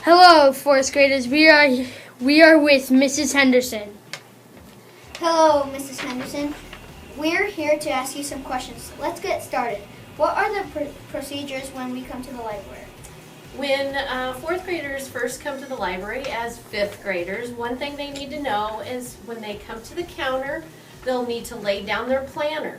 Hello, fourth graders. We are with Mrs. Henderson. Hello, Mrs. Henderson. We're here to ask you some questions. Let's get started. What are the procedures when we come to the library? When fourth graders first come to the library as fifth graders, one thing they need to know is when they come to the counter, they'll need to lay down their planner.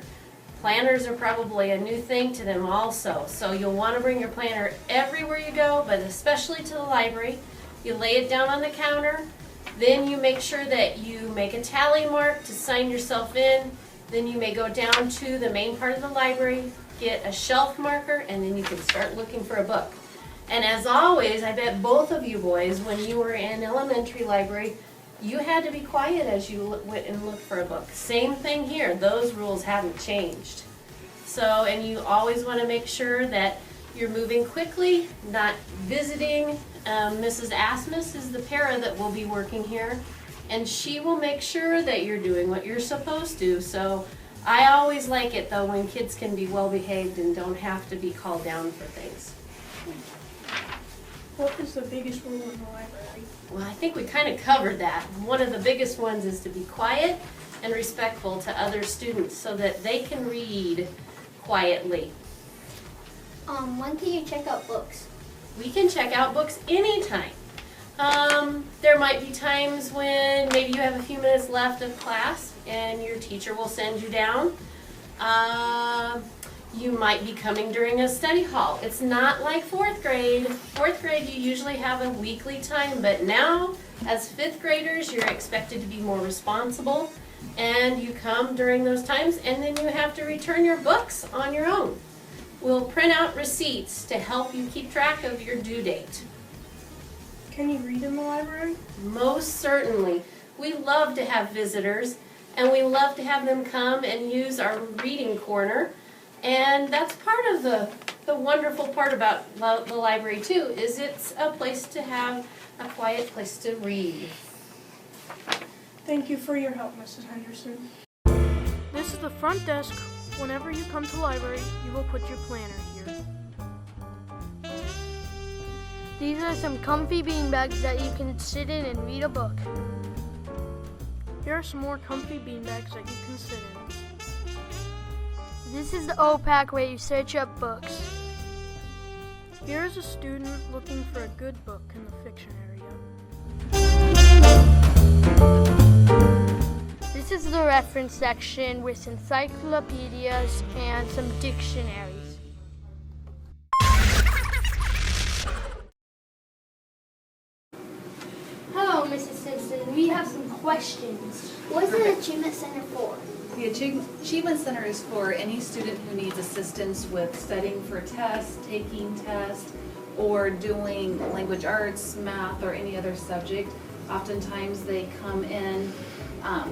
Planners are probably a new thing to them also, so you'll want to bring your planner everywhere you go, but especially to the library. You lay it down on the counter, then you make sure that you make a tally mark to sign yourself in. Then you may go down to the main part of the library, get a shelf marker, and then you can start looking for a book. And as always, I bet both of you boys, when you were in elementary library, you had to be quiet as you went and looked for a book. Same thing here. Those rules haven't changed. So, and you always want to make sure that you're moving quickly, not visiting. Mrs. Asmus is the para that will be working here, and she will make sure that you're doing what you're supposed to. So I always like it, though, when kids can be well behaved and don't have to be called down for things. What is the biggest rule in the library? Well, I think we kind of covered that. One of the biggest ones is to be quiet and respectful to other students so that they can read quietly. When can you check out books? We can check out books anytime. There might be times when maybe you have a few minutes left of class and your teacher will send you down. You might be coming during a study hall. It's not like fourth grade. Fourth grade, you usually have a weekly time, but now, as fifth graders, you're expected to be more responsible, and you come during those times, and then you have to return your books on your own. We'll print out receipts to help you keep track of your due date. Can you read in the library? Most certainly. We love to have visitors, and we love to have them come and use our reading corner. And that's part of the wonderful part about the library too, is it's a place to have a quiet place to read. Thank you for your help, Mrs. Henderson. This is the front desk. Whenever you come to the library, you will put your planner here. These are some comfy beanbags that you can sit in and read a book. Here are some more comfy beanbags that you can sit in. This is the OPAC where you search up books. Here is a student looking for a good book in the fiction area. This is the reference section with encyclopedias and some dictionaries. Hello, Mrs. Simpson. We have some questions. What's the Achievement Center for? The Achievement Center is for any student who needs assistance with studying for tests, taking tests, or doing language arts, math, or any other subject. Oftentimes they come in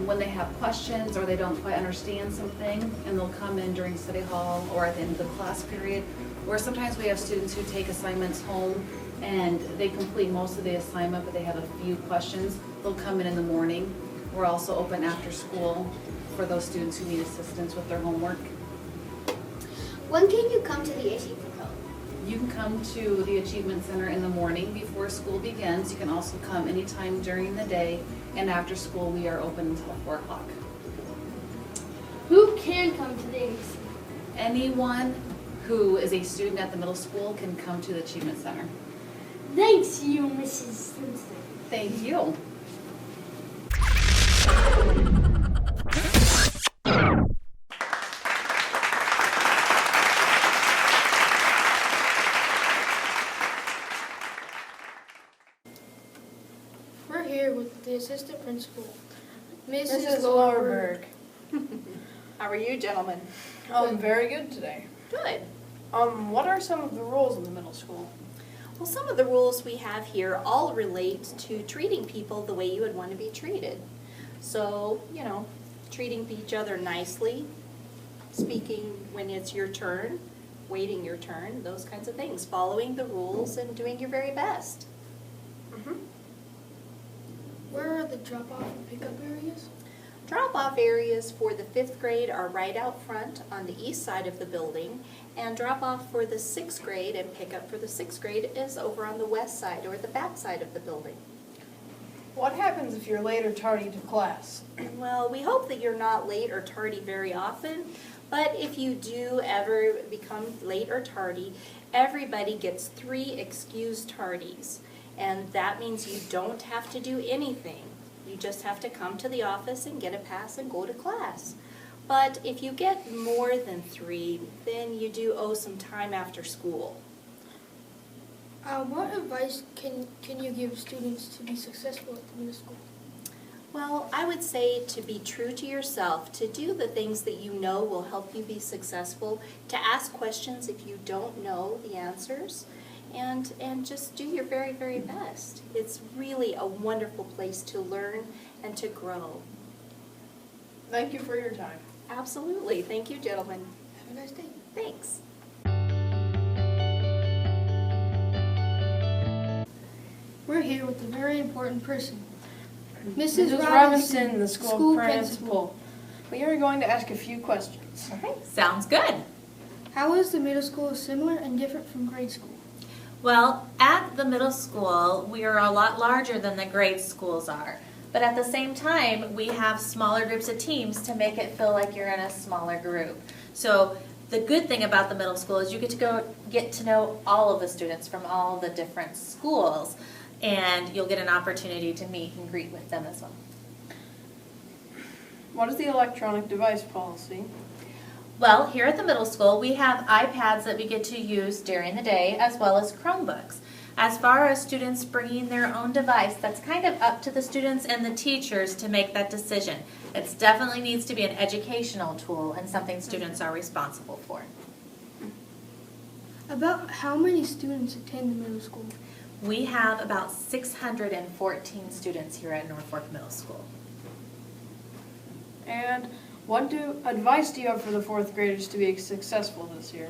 when they have questions or they don't quite understand something, and they'll come in during study hall or at the end of the class period. Or sometimes we have students who take assignments home and they complete most of the assignment, but they have a few questions. They'll come in the morning. We're also open after school for those students who need assistance with their homework. When can you come to the Achievement Club? You can come to the Achievement Center in the morning before school begins. You can also come anytime during the day, and after school we are open until 4 o'clock. Who can come to the AC? Anyone who is a student at the middle school can come to the Achievement Center. Thanks you, Mrs. Simpson. Thank you. We're here with the assistant principal, Mrs. Lorberg. How are you, gentlemen? Very good today. Good. What are some of the rules in the middle school? Well, some of the rules we have here all relate to treating people the way you would want to be treated. So, treating each other nicely, speaking when it's your turn, waiting your turn, those kinds of things. Following the rules and doing your very best. Where are the drop-off and pickup areas? Drop-off areas for the 5th grade are right out front on the east side of the building, and drop-off for the 6th grade and pickup for the 6th grade is over on the west side or the back side of the building. What happens if you're late or tardy to class? Well, we hope that you're not late or tardy very often, but if you do ever become late or tardy, everybody gets 3 excused tardies, and that means you don't have to do anything. You just have to come to the office and get a pass and go to class. But if you get more than 3, then you do owe some time after school. What advice can you give students to be successful at the middle school? Well, I would say to be true to yourself, to do the things that you know will help you be successful, to ask questions if you don't know the answers, and just do your very, very best. It's really a wonderful place to learn and to grow. Thank you for your time. Absolutely. Thank you, gentlemen. Have a nice day. Thanks. We're here with a very important person. Mrs. Robinson, the school principal. We are going to ask a few questions. Okay, sounds good. How is the middle school similar and different from grade school? Well, at the middle school, we are a lot larger than the grade schools are. But at the same time, we have smaller groups of teams to make it feel like you're in a smaller group. So the good thing about the middle school is you get to know all of the students from all the different schools, and you'll get an opportunity to meet and greet with them as well. What is the electronic device policy? Well, here at the middle school, we have iPads that we get to use during the day, as well as Chromebooks. As far as students bringing their own device, that's kind of up to the students and the teachers to make that decision. It definitely needs to be an educational tool and something students are responsible for. About how many students attend the middle school? We have about 614 students here at Norfolk Middle School. And what advice do you have for the 4th graders to be successful this year?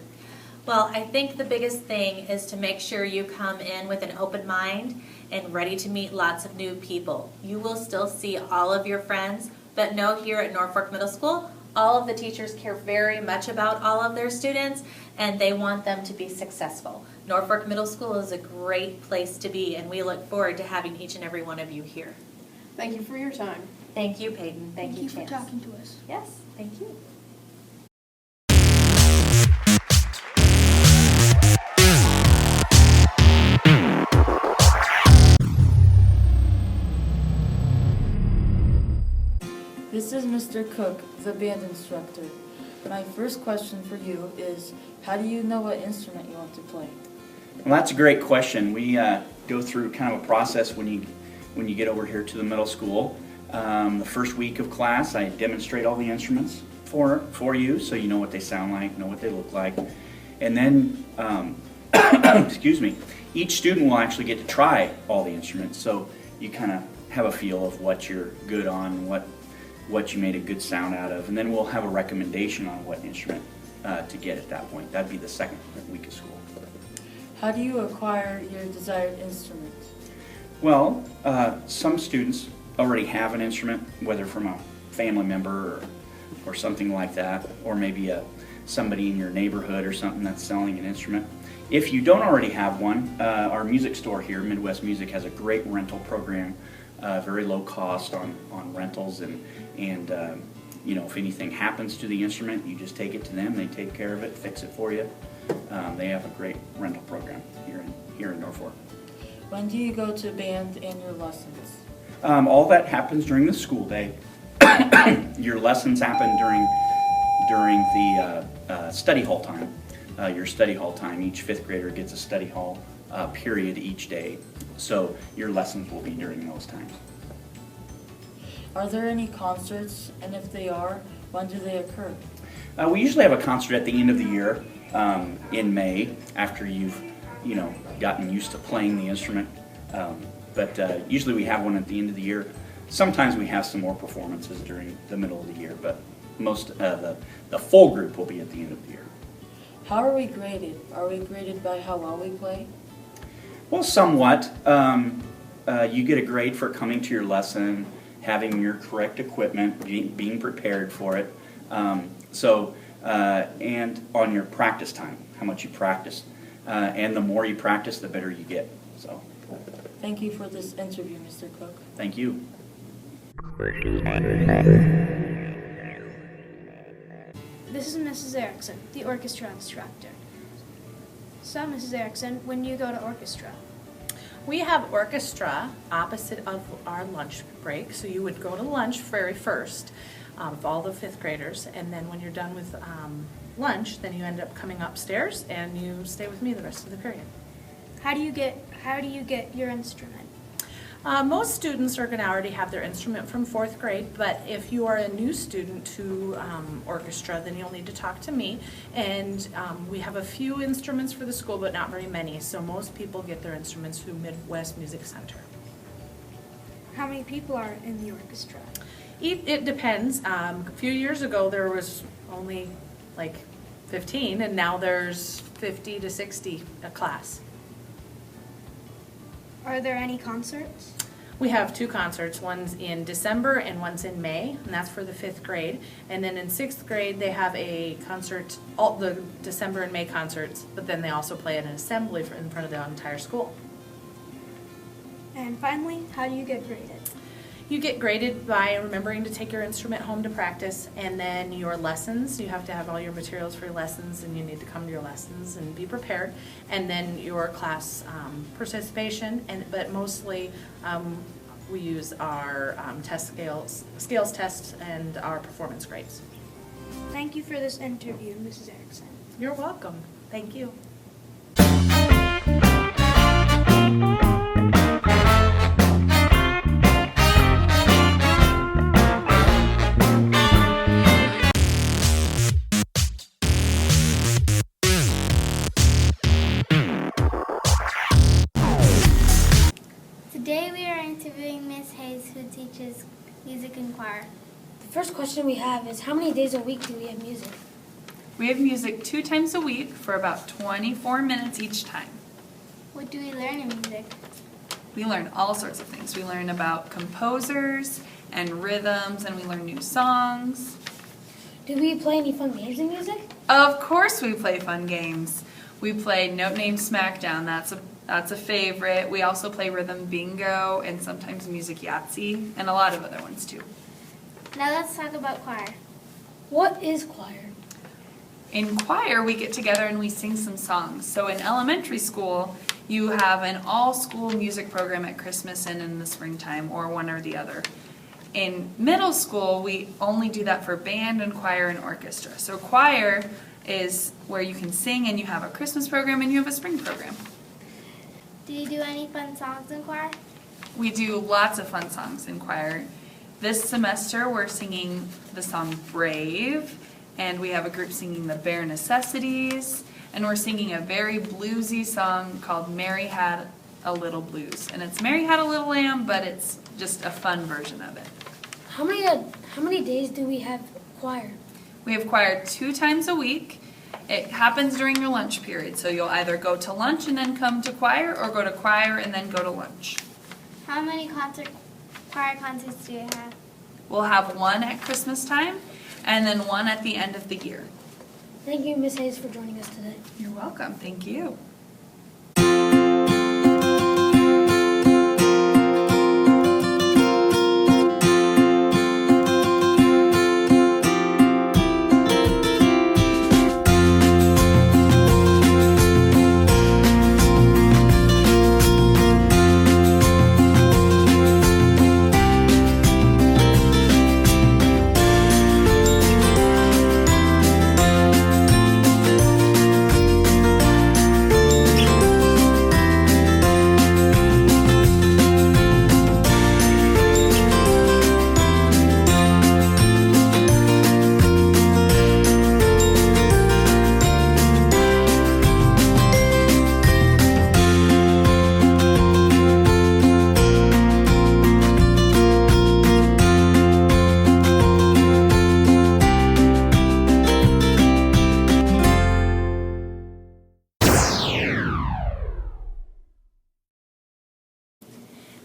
Well, I think the biggest thing is to make sure you come in with an open mind and ready to meet lots of new people. You will still see all of your friends, but know here at Norfolk Middle School, all of the teachers care very much about all of their students, and they want them to be successful. Norfolk Middle School is a great place to be, and we look forward to having each and every one of you here. Thank you for your time. Thank you, Peyton. Thank you, for Chance. talking to us. Yes, thank you. This is Mr. Cook, the band instructor. My first question for you is, how do you know what instrument you want to play? Well, that's a great question. We go through kind of a process when you get over here to the middle school. The first week of class, I demonstrate all the instruments for you, so you know what they sound like, know what they look like. And then, excuse me, each student will actually get to try all the instruments, so you kind of have a feel of what you're good on, what you made a good sound out of, and then we'll have a recommendation on what instrument to get at that point. That'd be the second week of school. How do you acquire your desired instrument? Well, some students already have an instrument, whether from a family member or something like that, or maybe somebody in your neighborhood or something that's selling an instrument. If you don't already have one, our music store here, Midwest Music, has a great rental program, very low cost on rentals, and you know, if anything happens to the instrument, you just take it to them, they take care of it, fix it for you. They have a great rental program here in Norfolk. When do you go to band and your lessons? All that happens during the school day. Your lessons happen during the study hall time. Your study hall time, each 5th grader gets a study hall period each day. So your lessons will be during those times. Are there any concerts, and if they are, when do they occur? We usually have a concert at the end of the year in May, after you've gotten used to playing the instrument. But usually we have one at the end of the year. Sometimes we have some more performances during the middle of the year, but most the full group will be at the end of the year. How are we graded? Are we graded by how well we play? Well, somewhat. You get a grade for coming to your lesson having your correct equipment, being prepared for it. And on your practice time, how much you practice. And the more you practice, the better you get. So, Thank you for this interview, Mr. Cook. thank you. This is Mrs. Erickson, the orchestra instructor. So, Mrs. Erickson, when do you go to orchestra? We have orchestra opposite of our lunch break, so you would go to lunch very first of all the fifth graders, and then when you're done with lunch, then you end up coming upstairs and you stay with me the rest of the period. How do you get your instrument? Most students are going to already have their instrument from fourth grade, but if you are a new student to orchestra, then you'll need to talk to me. And we have a few instruments for the school, but not very many, so most people get their instruments through Midwest Music Center. How many people are in the orchestra? It depends. A few years ago, there was only like 15, and now there's 50 to 60 a class. Are there any concerts? We have two concerts. One's in December and one's in May, and that's for the fifth grade. And then in sixth grade, they have a concert, all the December and May concerts, but then they also play at an assembly in front of the entire school. And finally, how do you get graded? You get graded by remembering to take your instrument home to practice, and then your lessons. You have to have all your materials for your lessons, and you need to come to your lessons and be prepared. And then your class participation, but mostly we use our scales tests and our performance grades. Thank you for this interview, Mrs. Erickson. You're welcome. Thank you. Today we are interviewing Miss Hayes, who teaches music and choir. The first question we have is, how many days a week do we have music? We have music 2 times a week for about 24 minutes each time. What do we learn in music? We learn all sorts of things. We learn about composers and rhythms, and we learn new songs. Do we play any fun games in music? Of course we play fun games. We play Note Name Smackdown. That's a favorite. We also play Rhythm Bingo and sometimes Music Yahtzee and a lot of other ones too. Now let's talk about choir. What is choir? In choir, we get together and we sing some songs. So in elementary school, you have an all-school music program at Christmas and in the springtime, or one or the other. In middle school, we only do that for band and choir and orchestra. So choir is where you can sing, and you have a Christmas program and you have a spring program. Do you do any fun songs in choir? We do lots of fun songs in choir. This semester, we're singing the song Brave, and we have a group singing the Bare Necessities, and we're singing a very bluesy song called Mary Had a Little Blues. And it's Mary Had a Little Lamb, but it's just a fun version of it. How many days do we have choir? We have choir 2 times a week. It happens during your lunch period, so you'll either go to lunch and then come to choir, or go to choir and then go to lunch. How many choir concerts do you have? We'll have one at Christmas time, and then one at the end of the year. Thank you, Miss Hayes, for joining us today. You're welcome. Thank you.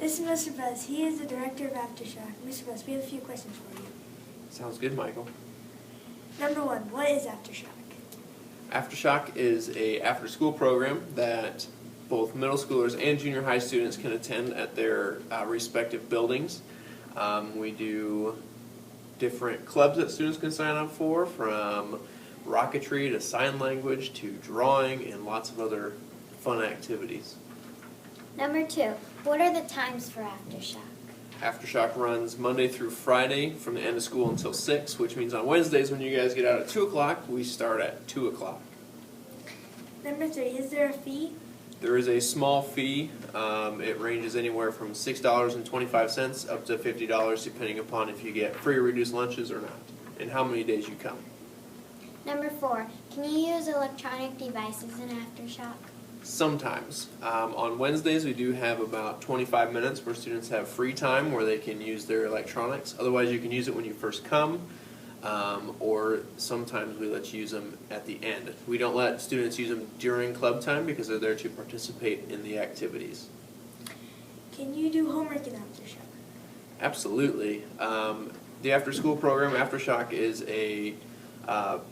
This is Mr. Buzz. He is the director of Aftershock. Mr. Buzz, we have a few questions for you. Sounds good, Michael. Number one, what is Aftershock? Aftershock is a after-school program that both middle schoolers and junior high students can attend at their respective buildings. We do different clubs that students can sign up for, from rocketry to sign language to drawing and lots of other fun activities. Number two, what are the times for Aftershock? Aftershock runs Monday through Friday from the end of school until 6, which means on Wednesdays when you guys get out at 2 o'clock, we start at 2 o'clock. Number three, is there a fee? There is a small fee. It ranges anywhere from $6.25 up to $50 depending upon if you get free or reduced lunches or not, and how many days you come. Number four, can you use electronic devices in Aftershock? Sometimes. On Wednesdays we do have about 25 minutes where students have free time where they can use their electronics. Otherwise you can use it when you first come, or sometimes we let you use them at the end. We don't let students use them during club time because they're there to participate in the activities. Can you do homework in Aftershock? Absolutely. The after-school program, Aftershock, is a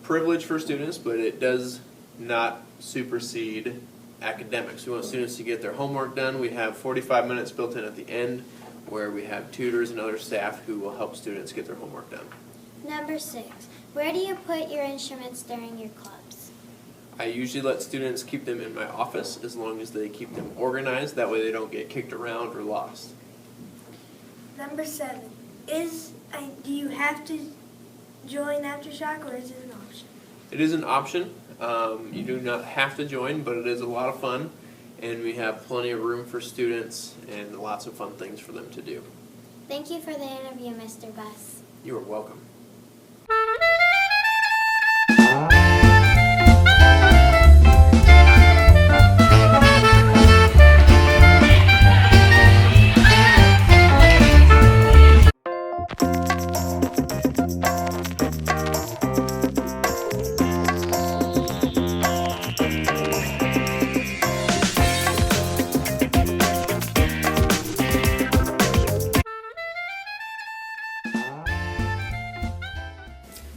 privilege for students, but it does not supersede academics. We want students to get their homework done. We have 45 minutes built in at the end where we have tutors and other staff who will help students get their homework done. Number six, where do you put your instruments during your clubs? I usually let students keep them in my office as long as they keep them organized. That way they don't get kicked around or lost. Number seven, do you have to join Aftershock or is it an option? It is an option. You do not have to join, but it is a lot of fun, and we have plenty of room for students and lots of fun things for them to do. Thank you for the interview, Mr. Buss. You are welcome.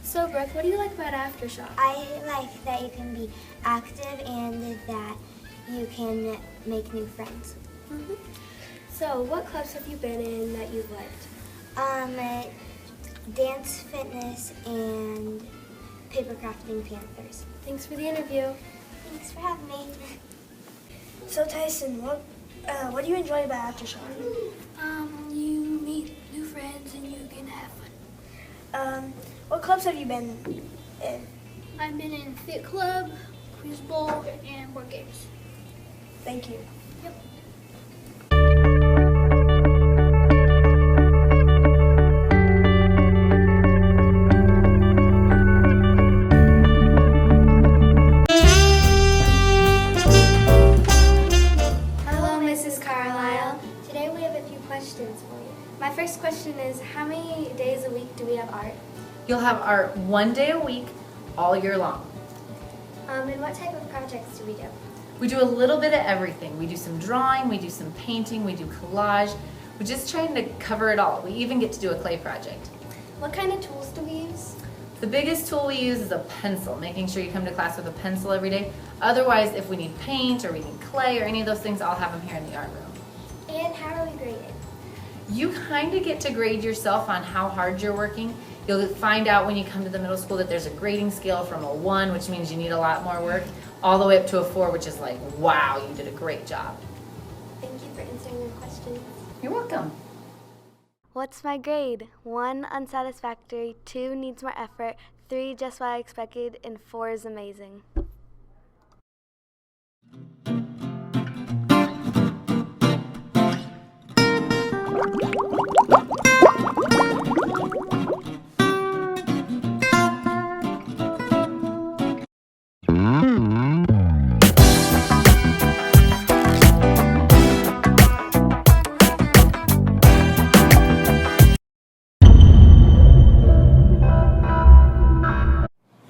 So, Brooke, what do you like about Aftershock? I like that you can be active and that you can make new friends. So, what clubs have you been in that you've liked? Dance, fitness, and paper crafting Panthers. Thanks for the interview. Thanks for having me. So Tyson, what do you enjoy about Aftershock? You meet new friends and you can have fun. What clubs have you been in? I've been in Fit Club, Quiz Bowl, and board games. Thank you. Yep. Hello, Mrs. Carlisle. Today we have a few questions for you. My first question is, how many days a week do we have art? You'll have art 1 day a week, all year long. And what type of projects do we do? We do a little bit of everything. We do some drawing, we do some painting, we do collage. We're just trying to cover it all. We even get to do a clay project. What kind of tools do we use? The biggest tool we use is a pencil, making sure you come to class with a pencil every day. Otherwise, if we need paint or we need clay or any of those things, I'll have them here in the art room. And how are we graded? You kind of get to grade yourself on how hard you're working. You'll find out when you come to the middle school that there's a grading scale from a 1, which means you need a lot more work, all the way up to a 4, which is like, wow, you did a great job. Thank you for answering the questions. You're welcome. What's my grade? 1, unsatisfactory, 2, needs more effort, 3, just what I expected, and 4 is amazing.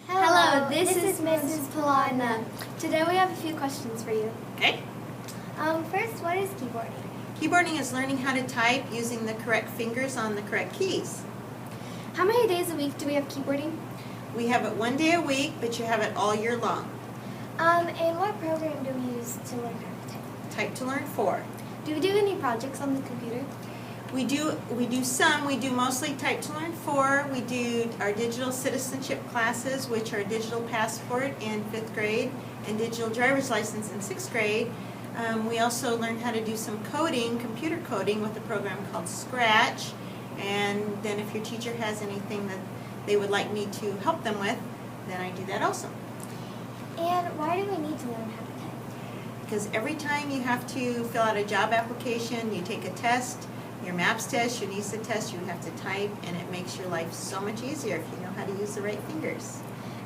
Hello, this is Mrs. Palana. Today we have a few questions for you. Okay. First, what is keyboarding? Keyboarding is learning how to type using the correct fingers on the correct keys. How many days a week do we have keyboarding? We have it 1 day a week, but you have it all year long. And what program do we use to learn how to type? Type to Learn 4. Do we do any projects on the computer? We do some. We do mostly Type to Learn 4. We do our digital citizenship classes, which are digital passport in 5th grade and digital driver's license in 6th grade. We also learn how to do some coding, computer coding, with a program called Scratch. And then if your teacher has anything that they would like me to help them with, then I do that also. And why do we need to learn how to type? Because every time you have to fill out a job application, you take a test, your MAPS test, your NISA test, you have to type, and it makes your life so much easier if you know how to use the right fingers.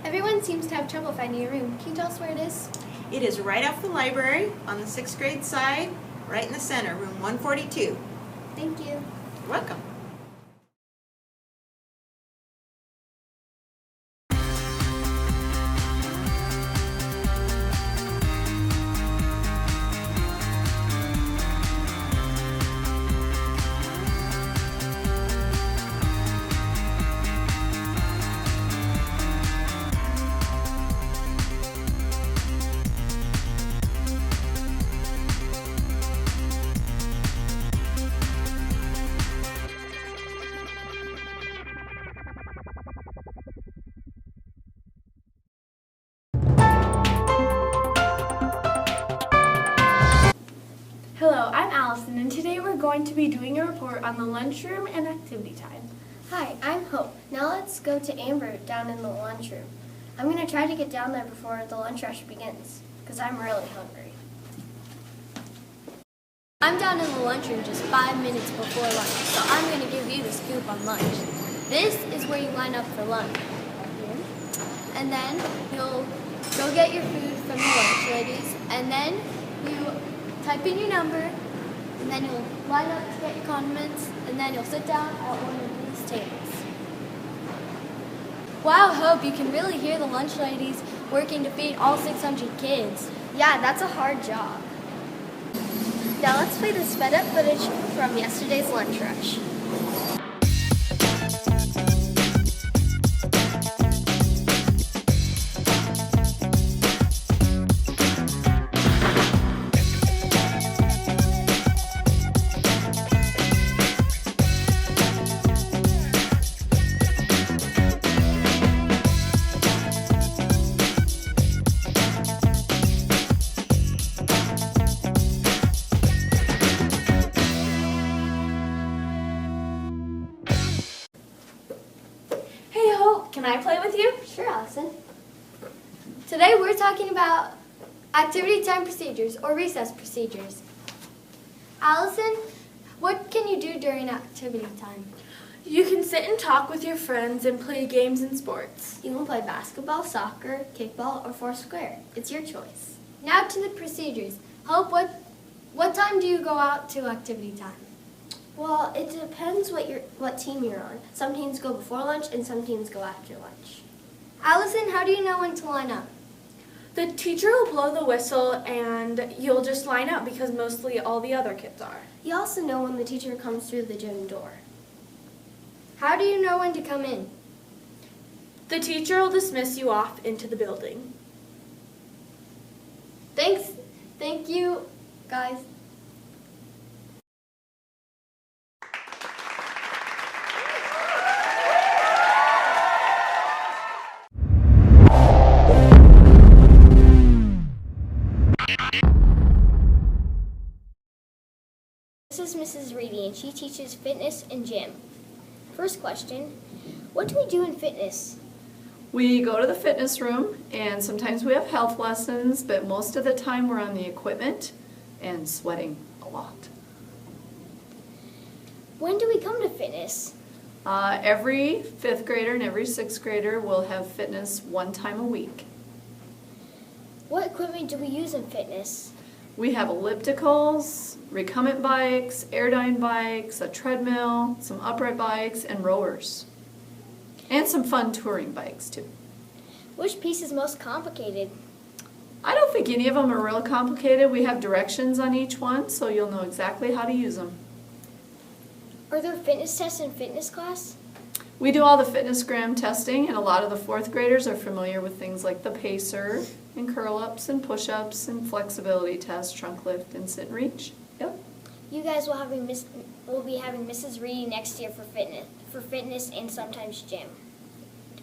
Everyone seems to have trouble finding your room. Can you tell us where it is? It is right off the library on the 6th grade side, right in the center, room 142. Thank you. You're welcome. Hello, I'm Allison, and today we're going to be doing a report on the lunchroom and activity time. Hi, I'm Hope. Now let's go to Amber down in the lunchroom. I'm going to try to get down there before the lunch rush begins, because I'm really hungry. I'm down in the lunchroom just 5 minutes before lunch, so I'm going to give you the scoop on lunch. This is where you line up for lunch. And then you'll go get your food from the lunch ladies, and then you type in your number, and then you'll line up to get your condiments, and then you'll sit down at one of these tables. Wow, Hope, you can really hear the lunch ladies working to feed all 600 kids. Yeah, that's a hard job. Now let's play this sped up footage from yesterday's lunch rush. Can I play with you? Sure, Allison. Today we're talking about activity time procedures or recess procedures. Allison, what can you do during activity time? You can sit and talk with your friends and play games and sports. You can play basketball, soccer, kickball, or foursquare. It's your choice. Now to the procedures. Hope, what time do you go out to activity time? Well, it depends what team you're on. Some teams go before lunch and some teams go after lunch. Allison, how do you know when to line up? The teacher will blow the whistle and you'll just line up because mostly all the other kids are. You also know when the teacher comes through the gym door. How do you know when to come in? The teacher will dismiss you off into the building. Thanks. Thank you, guys. This is Mrs. Reedy, and she teaches fitness and gym. First question, what do we do in fitness? We go to the fitness room, and sometimes we have health lessons, but most of the time we're on the equipment and sweating a lot. When do we come to fitness? Every 5th grader and every 6th grader will have fitness 1 time a week. What equipment do we use in fitness? We have ellipticals, recumbent bikes, airdyne bikes, a treadmill, some upright bikes, and rowers. And some fun touring bikes, too. Which piece is most complicated? I don't think any of them are real complicated. We have directions on each one, so you'll know exactly how to use them. Are there fitness tests in fitness class? We do all the fitnessgram testing, and a lot of the fourth graders are familiar with things like the pacer, and curl-ups, and push-ups, and flexibility tests, trunk lift, and sit and reach. Yep. You guys will be having Mrs. Reedy next year for fitness and sometimes gym.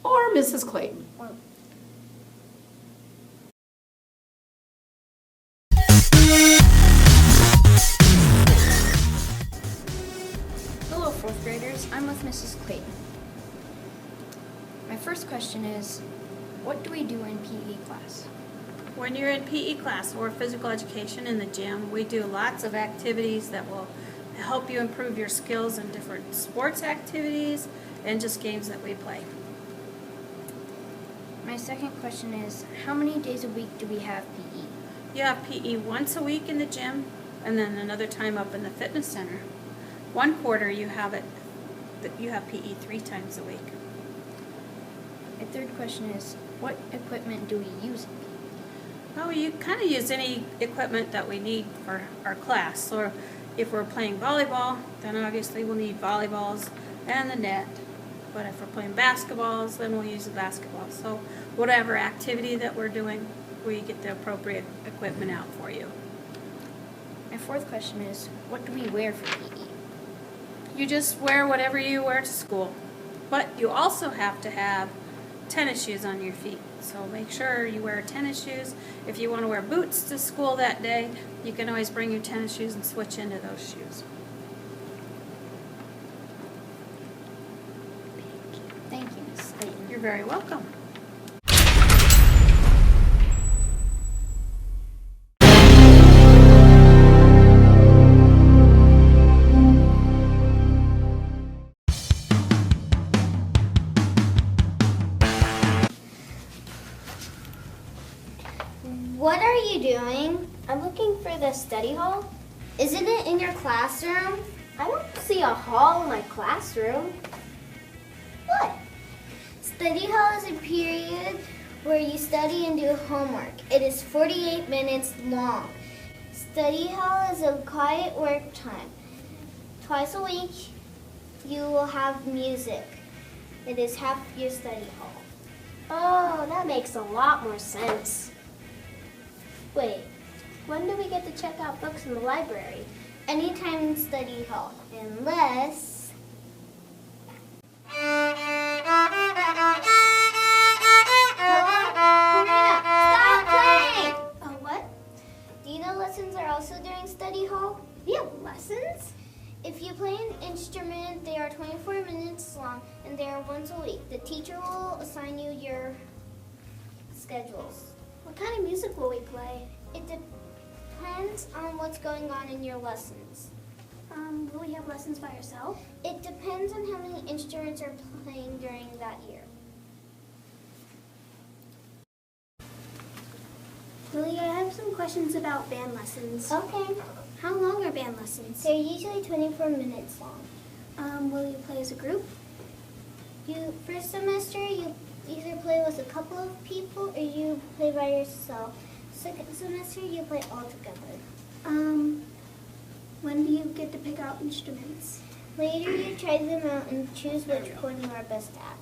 Or Mrs. Clayton. Hello, fourth graders. I'm with Mrs. Clayton. My first question is, what do we do in PE class? When you're in PE class or physical education in the gym, we do lots of activities that will help you improve your skills in different sports activities and just games that we play. My second question is, how many days a week do we have PE? You have PE once a week in the gym and then another time up in the fitness center. One quarter you have PE 3 times a week. My third question is, what equipment do we use in PE? Well, you kind of use any equipment that we need for our class. So if we're playing volleyball, then obviously we'll need volleyballs and the net. But if we're playing basketballs, then we'll use the basketball. So whatever activity that we're doing, we get the appropriate equipment out for you. My fourth question is, what do we wear for PE? You just wear whatever you wear to school. But you also have to have tennis shoes on your feet. So make sure you wear tennis shoes. If you want to wear boots to school that day, you can always bring your tennis shoes and switch into those shoes. Thank you, Ms. Clayton. You're very welcome. What are you doing? I'm looking for the study hall. Isn't it in your classroom? I don't see a hall in my classroom. What? Study hall is a period where you study and do homework. It is 48 minutes long. Study hall is a quiet work time. Twice a week, you will have music. It is half your study hall. Oh, that makes a lot more sense. Wait, when do we get to check out books in the library? Anytime in study hall, unless... Stop playing! Oh, what? Do you know lessons are also during study hall? We have lessons? If you play an instrument, they are 24 minutes long and they are once a week. The teacher will assign you your schedules. What kind of music will we play? It depends on what's going on in your lessons. Will we have lessons by ourselves? It depends on how many instruments are playing during that year. Lily, I have some questions about band lessons. Okay. How long are band lessons? They're usually 24 minutes long. Will you play as a group? First semester, you either play with a couple of people or you play by yourself. Second semester, you play all together. When do you get to pick out instruments? Later, you try them out and choose which one you are best at.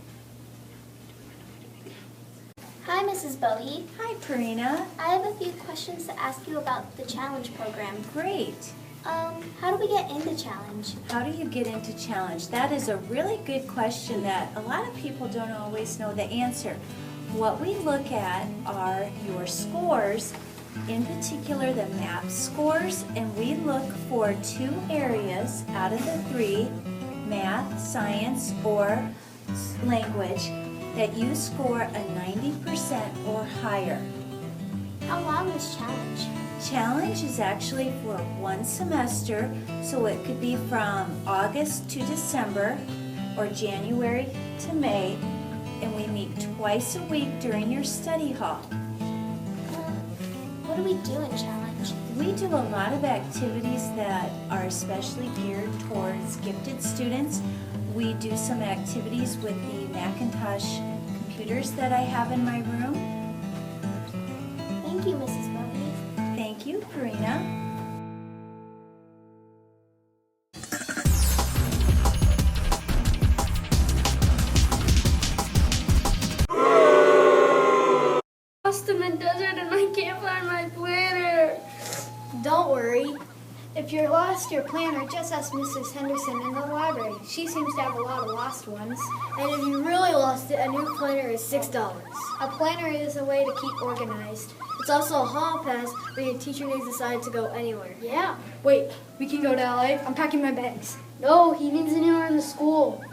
Hi, Mrs. Bowie. Hi, Karina. I have a few questions to ask you about the Challenge program. Great. How do we get into Challenge? How do you get into Challenge? That is a really good question that a lot of people don't always know the answer. What we look at are your scores, in particular the MAP scores, and we look for 2 areas out of the 3, math, science, or language, that you score a 90% or higher. How long is Challenge? Challenge is actually for 1 semester, so it could be from August to December or January to May, and we meet twice a week during your study hall. What do we do in Challenge? We do a lot of activities that are especially geared towards gifted students. We do some activities with the Macintosh computers that I have in my room. Thank Thank you, Mrs. Bunny. Thank you, Karina. Lost in the desert and I can't find my planner. Don't worry. If you're lost your planner, just ask Mrs. Henderson in the library. She seems to have a lot of lost ones. And if you really lost it, a new planner is $6. A planner is a way to keep organized. It's also a hall pass where your teacher needs to decide to go anywhere. Yeah. Wait, we can go to LA? I'm packing my bags. No, he means anywhere in the school.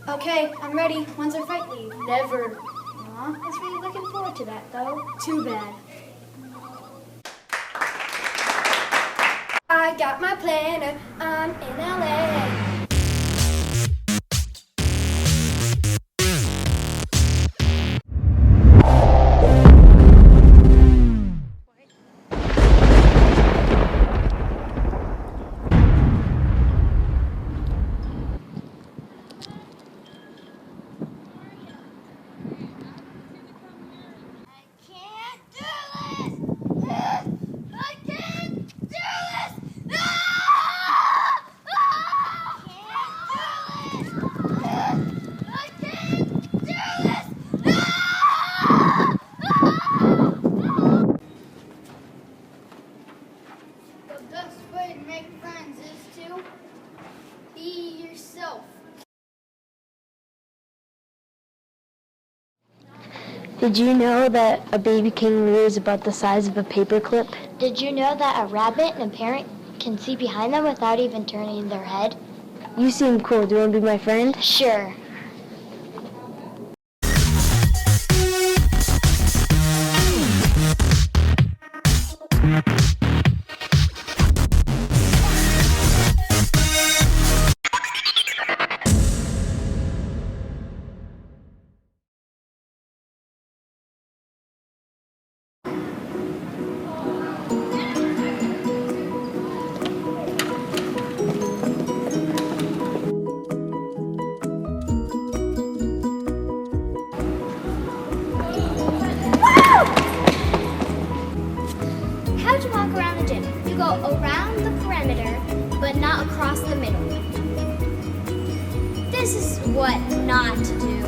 Okay, I'm ready. When's our flight leave? Never. Aw, I was really looking forward to that, though. Too bad. I got my planner. I'm in LA. Did you know that a baby kangaroo is about the size of a paperclip? Did you know that a rabbit and a parrot can see behind them without even turning their head? You seem cool. Do you want to be my friend? Sure. How'd you walk around the gym? You go around the perimeter, but not across the middle. This is what not to do.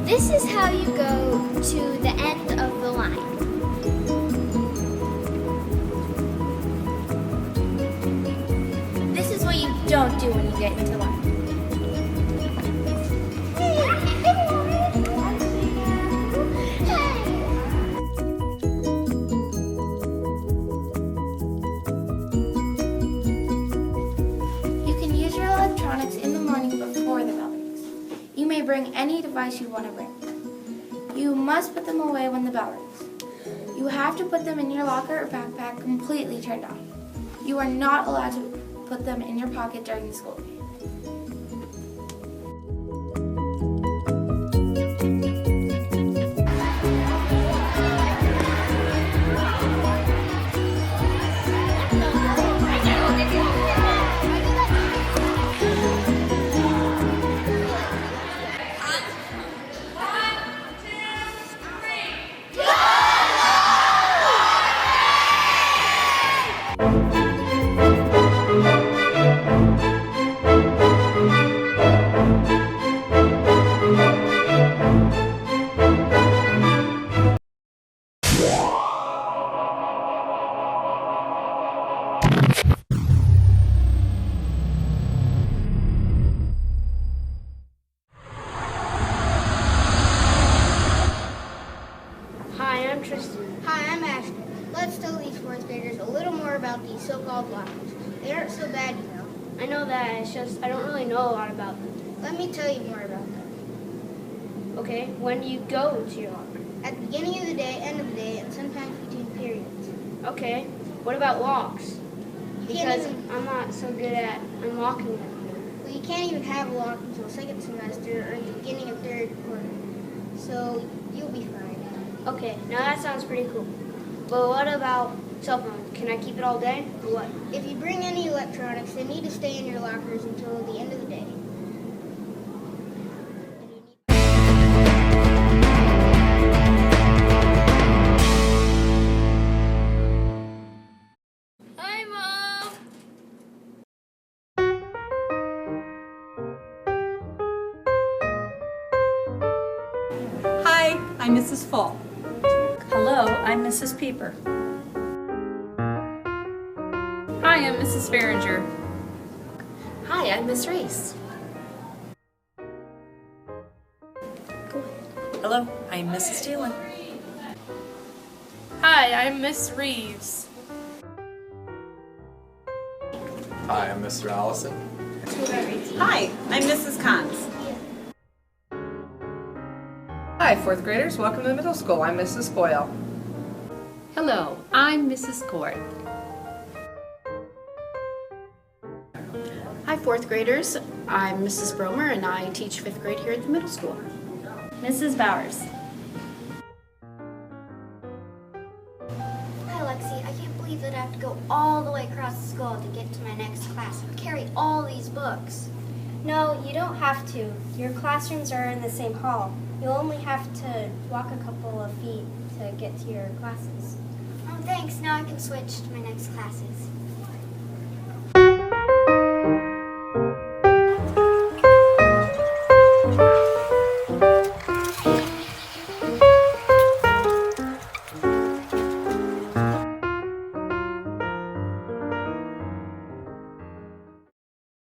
This is how you go to the end of the line. This is what you don't do when you get into line. You can use your electronics in the morning before the bell rings. You may bring any device you want to bring. You must put them away when the bell rings. You have to put them in your locker or backpack completely turned off. You are not allowed to put them in your pocket during the school day. Hi, I'm Tristan. Hi, I'm Ashton. Let's tell these fourth graders a little more about these so-called lockers. They aren't so bad, you know. I know that, it's just I don't really know a lot about them. Let me tell you more about them. Okay, when do you go to your locker? At the beginning of the day, end of the day, and sometimes between periods. Okay, what about locks? Because even- I'm not so good at unlocking them. Well, you can't even have a lock until second semester or the beginning of third quarter. So you'll be fine. Okay, now that sounds pretty cool. But what about cell phones? Can I keep it all day or what? If you bring any electronics, they need to stay in your lockers until the end of the day. I'm Mrs. Fall. Hello, I'm Mrs. Pieper. Hi, I'm Mrs. Farringer. Hi, I'm Miss Reese. Hello, I'm Mrs. Thielen. Hi, I'm Miss Reeves. Hi, I'm Mr. Allison. Hi, I'm Mrs. Cons. Hi, fourth graders. Welcome to the middle school. I'm Mrs. Boyle. Hello, I'm Mrs. Court. Hi, fourth graders. I'm Mrs. Bromer, and I teach fifth grade here at the middle school. Mrs. Bowers. Hi, Lexi. I can't believe that I have to go all the way across the school to get to my next class and carry all these books. No, you don't have to. Your classrooms are in the same hall. You'll only have to walk a couple of feet to get to your classes. Oh, thanks. Now I can switch to my next classes.